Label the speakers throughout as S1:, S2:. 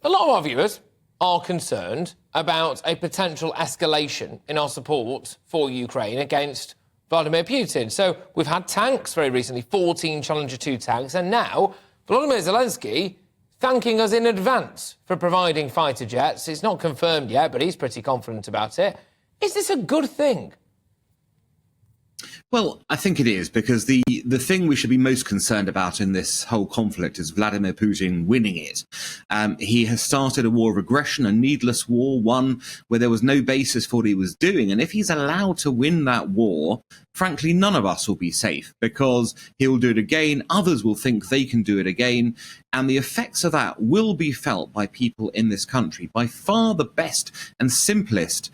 S1: A lot of our viewers are concerned about a potential escalation in our support for Ukraine against Vladimir Putin. So we've had tanks very recently, 14 Challenger 2 tanks, and now Volodymyr Zelensky thanking us in advance for providing fighter jets. It's not confirmed yet, but he's pretty confident about it. Is this a good thing?
S2: Well, I think it is, because the thing we should be most concerned about in this whole conflict is Vladimir Putin winning it. He has started a war of aggression, a needless war, one where there was no basis for what he was doing. And if he's allowed to win that war, frankly, none of us will be safe, because he'll do it again. Others will think they can do it again. And the effects of that will be felt by people in this country. By far the best and simplest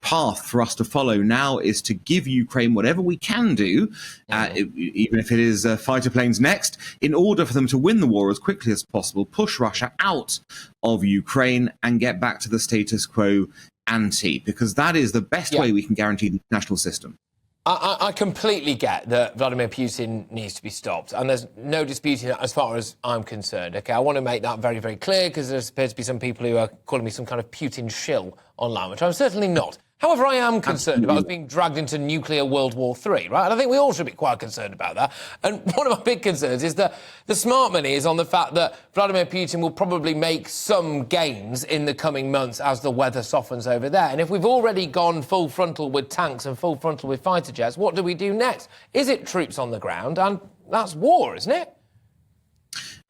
S2: path for us to follow now is to give Ukraine whatever we can do, even if it is fighter planes next, in order for them to win the war as quickly as possible, push Russia out of Ukraine and get back to the status quo ante, because that is the best way we can guarantee the international system.
S1: I completely get that Vladimir Putin needs to be stopped, and there's no disputing that as far as I'm concerned. OK, I want to make that very, very clear, because there appears to be some people who are calling me some kind of Putin shill online, which I'm certainly not. However, I am concerned about us being dragged into nuclear World War III, right? And I think we all should be quite concerned about that. And one of my big concerns is that the smart money is on the fact that Vladimir Putin will probably make some gains in the coming months as the weather softens over there. And if we've already gone full frontal with tanks and full frontal with fighter jets, what do we do next? Is it troops on the ground? And that's war, isn't it?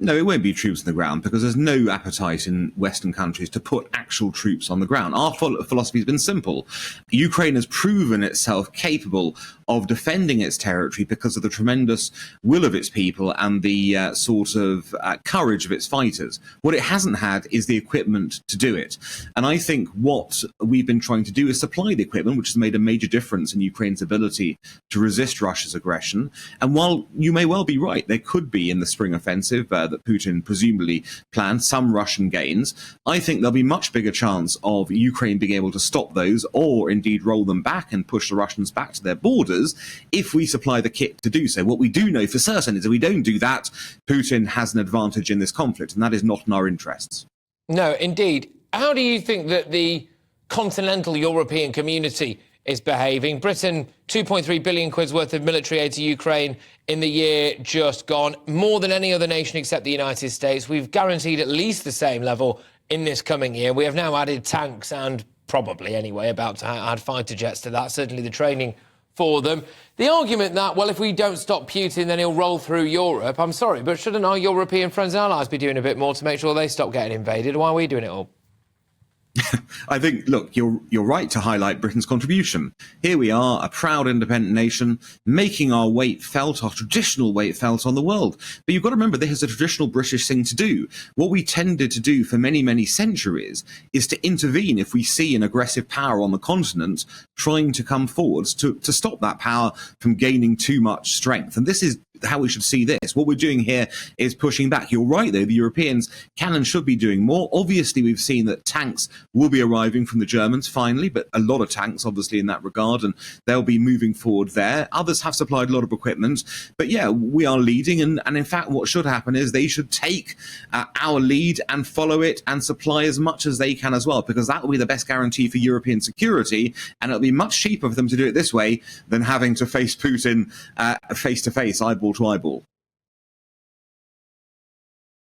S2: No, it won't be troops on the ground, because there's no appetite in Western countries to put actual troops on the ground. Our philosophy has been simple. Ukraine has proven itself capable of defending its territory because of the tremendous will of its people and the sort of courage of its fighters. What it hasn't had is the equipment to do it. And I think what we've been trying to do is supply the equipment, which has made a major difference in Ukraine's ability to resist Russia's aggression. And while you may well be right, there could be in the spring offensive that Putin presumably planned some Russian gains, I think there'll be much bigger chance of Ukraine being able to stop those, or indeed roll them back and push the Russians back to their borders, if we supply the kit to do so. What we do know for certain is if we don't do that, Putin has an advantage in this conflict, and that is not in our interests.
S1: No, indeed. How do you think that the continental European community is behaving? Britain, 2.3 billion quid's worth of military aid to Ukraine in the year just gone, more than any other nation except the United States. We've guaranteed at least the same level in this coming year. We have now added tanks and probably, anyway, about to add fighter jets to that, certainly the training for them. The argument that, well, if we don't stop Putin, then he'll roll through Europe. I'm sorry, but shouldn't our European friends and allies be doing a bit more to make sure they stop getting invaded? Why are we doing it all?
S2: I think, look, you're right to highlight Britain's contribution. Here we are, a proud independent nation, making our weight felt, our traditional weight felt on the world. But you've got to remember, this is a traditional British thing to do. What we tended to do for many, many centuries is to intervene if we see an aggressive power on the continent trying to come forwards to stop that power from gaining too much strength. And this is how we should see this. What we're doing here is pushing back. You're right, though, the Europeans can and should be doing more. Obviously, we've seen that tanks will be arriving from the Germans finally, but a lot of tanks, obviously, in that regard, and they'll be moving forward there. Others have supplied a lot of equipment. But yeah, we are leading, and in fact, what should happen is they should take our lead and follow it and supply as much as they can as well, because that will be the best guarantee for European security, and it'll be much cheaper for them to do it this way than having to face Putin face to face, eyeball to eyeball.